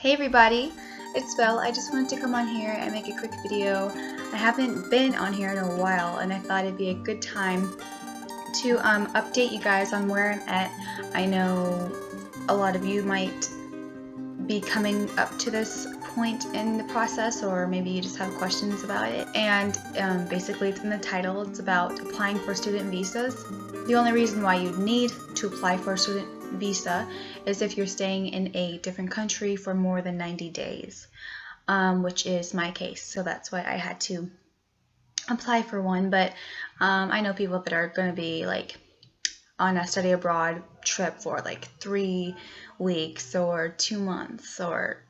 Hey everybody, it's Belle. I just wanted to come on here and make a quick video. I haven't been on here in a while and I thought it'd be a good time to update you guys on where I'm at. I know a lot of you might be coming up to this point in the process, or maybe you just have questions about it. And basically it's in the title. It's about applying for student visas. The only reason why you need to apply for a student visa is if you're staying in a different country for more than 90 days, which is my case. So that's why I had to apply for one. But I know people that are going to be like on a study abroad trip for like 3 weeks or 2 months, or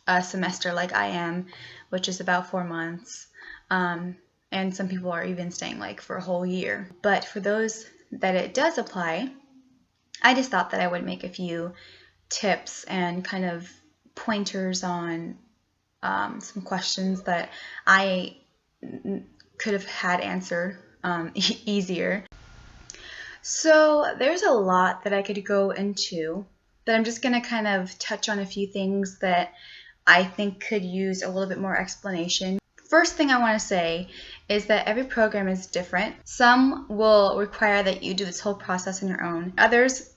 a semester like I am, which is about 4 months. And some people are even staying like for a whole year. But for those that it does apply, I just thought that I would make a few tips and kind of pointers on some questions that I could have had answered easier. So there's a lot that I could go into, but I'm just going to kind of touch on a few things that I think could use a little bit more explanation. First thing I want to say is that every program is different. Some will require that you do this whole process on your own. Others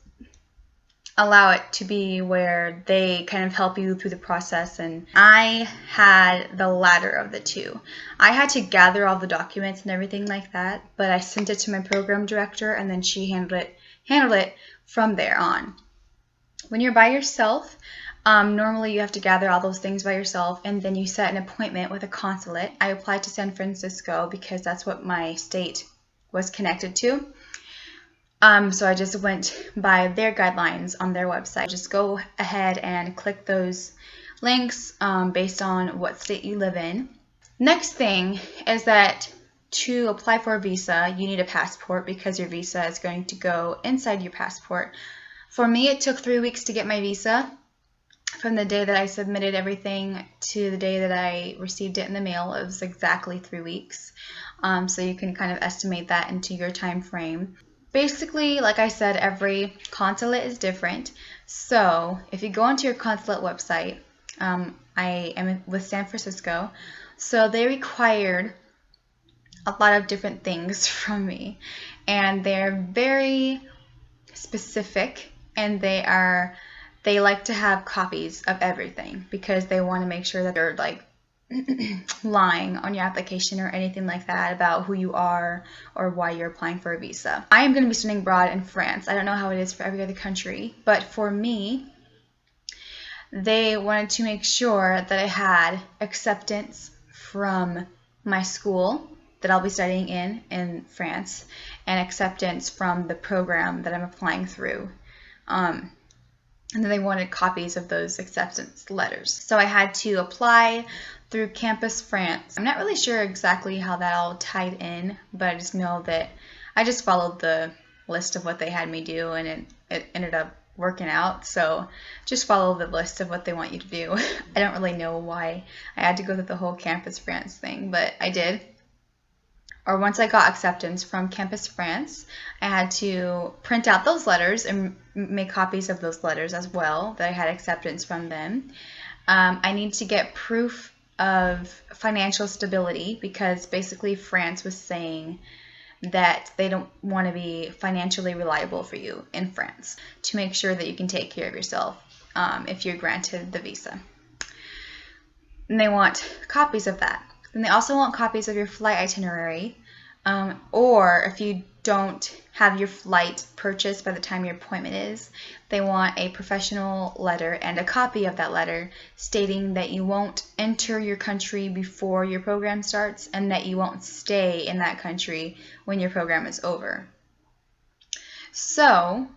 allow it to be where they kind of help you through the process, and I had the latter of the two. I had to gather all the documents and everything like that, but I sent it to my program director and then she handled it from there on. When you're by yourself, normally you have to gather all those things by yourself, and then you set an appointment with a consulate. I applied to San Francisco because that's what my state was connected to. So I just went by their guidelines on their website. Just go ahead and click those links based on what state you live in. Next thing is that to apply for a visa, you need a passport because your visa is going to go inside your passport. For me, it took 3 weeks to get my visa. From the day that I submitted everything to the day that I received it in the mail, it was exactly 3 weeks. So you can kind of estimate that into your time frame. Basically, like I said, every consulate is different. So if you go onto your consulate website, I am with San Francisco, so they required a lot of different things from me, and they're very specific, and they like to have copies of everything because they want to make sure that they're like lying on your application or anything like that about who you are or why you're applying for a visa. I am going to be studying abroad in France. I don't know how it is for every other country, but for me, they wanted to make sure that I had acceptance from my school that I'll be studying in France, and acceptance from the program that I'm applying through. And then they wanted copies of those acceptance letters. So I had to apply through Campus France. I'm not really sure exactly how that all tied in, but I just know that I just followed the list of what they had me do, and it ended up working out. So just follow the list of what they want you to do. I don't really know why I had to go through the whole Campus France thing, but I did. Or once I got acceptance from Campus France, I had to print out those letters and make copies of those letters as well, that I had acceptance from them. I need to get proof of financial stability because basically France was saying that they don't want to be financially reliable for you in France, to make sure that you can take care of yourself if you're granted the visa. And they want copies of that. And they also want copies of your flight itinerary, or if you don't have your flight purchased by the time your appointment is, they want a professional letter and a copy of that letter stating that you won't enter your country before your program starts and that you won't stay in that country when your program is over. So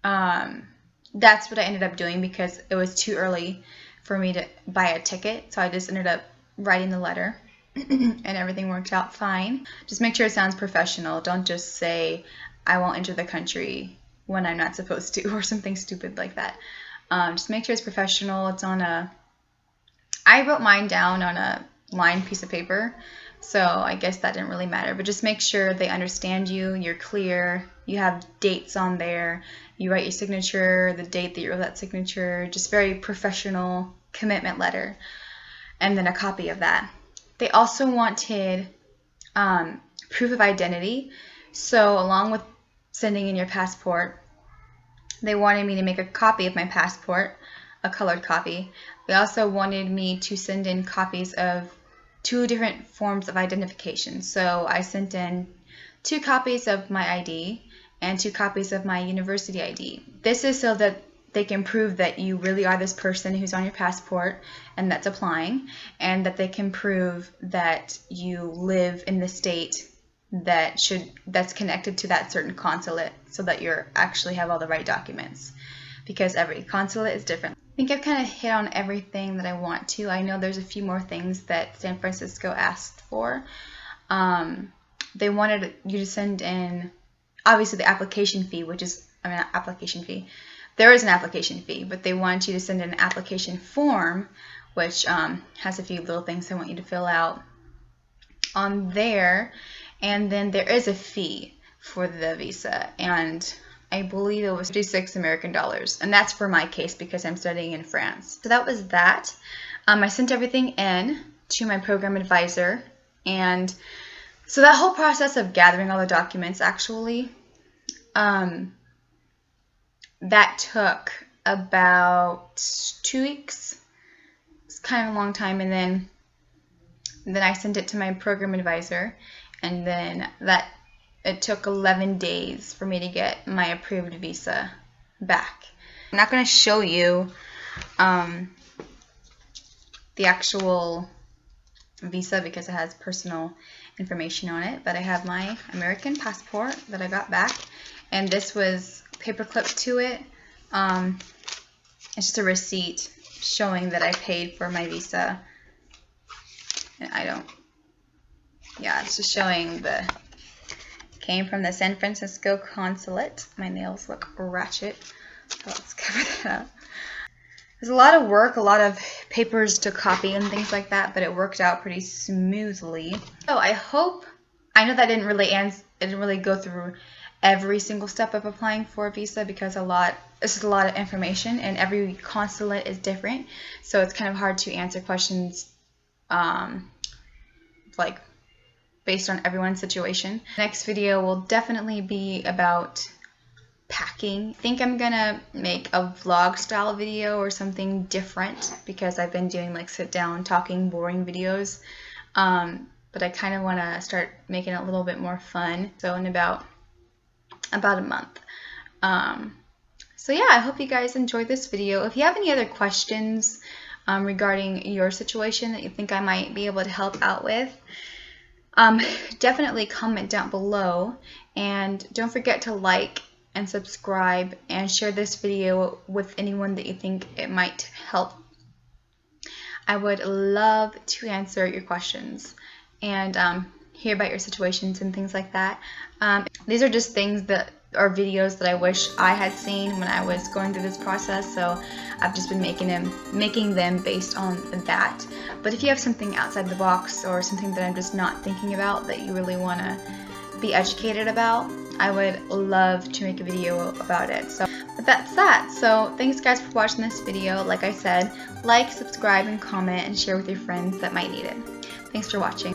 that's what I ended up doing because it was too early for me to buy a ticket, so I just ended up writing the letter. And everything worked out fine. Just make sure it sounds professional. Don't just say, I won't enter the country when I'm not supposed to, or something stupid like that. Just make sure it's professional. It's on I wrote mine down on a lined piece of paper, so I guess that didn't really matter. But just make sure they understand you, you're clear, you have dates on there, You write your signature, the date that you wrote that signature, just very professional commitment letter, and then a copy of that. They also wanted proof of identity. So along with sending in your passport, they wanted me to make a copy of my passport, a colored copy. They also wanted me to send in copies of 2 different forms of identification. So I sent in 2 copies of my ID and 2 copies of my university ID. This is so that they can prove that you really are this person who's on your passport and that's applying, and that they can prove that you live in the state that's connected to that certain consulate, so that you actually have all the right documents, because every consulate is different. I think I've kind of hit on everything that I want to. I know there's a few more things that San Francisco asked for. They wanted you to send in, obviously, the application fee, which is, not application fee. There is an application fee, but they want you to send in an application form, which has a few little things they want you to fill out on there. And then there is a fee for the visa, and I believe it was 56 American dollars, and that's for my case because I'm studying in France. So that was that. I sent everything in to my program advisor, and so that whole process of gathering all the documents, actually, that took about 2 weeks. It's kind of a long time, and then I sent it to my program advisor, and then it took 11 days for me to get my approved visa back. I'm not going to show you the actual visa because it has personal information on it, but I have my American passport that I got back, and this was paperclip to it. It's just a receipt showing that I paid for my visa, and it's just showing came from the San Francisco consulate. My nails look ratchet, so let's cover that up. There's a lot of work, a lot of papers to copy and things like that, but it worked out pretty smoothly. So I know that didn't really go through every single step of applying for a visa, because this is a lot of information, and every consulate is different, so it's kind of hard to answer questions like based on everyone's situation. Next video will definitely be about packing. I think I'm gonna make a vlog style video or something different, because I've been doing like sit down talking boring videos, but I kind of want to start making it a little bit more fun, so in about a month. So yeah, I hope you guys enjoyed this video. If you have any other questions regarding your situation that you think I might be able to help out with, definitely comment down below, and don't forget to like and subscribe and share this video with anyone that you think it might help. I would love to answer your questions and hear about your situations and things like that. These are just things that are videos that I wish I had seen when I was going through this process, so I've just been making them based on that. But if you have something outside the box or something that I'm just not thinking about that you really want to be educated about, I would love to make a video about it. But that's that. So thanks guys for watching this video. Like I said, like, subscribe, and comment, and share with your friends that might need it. Thanks for watching.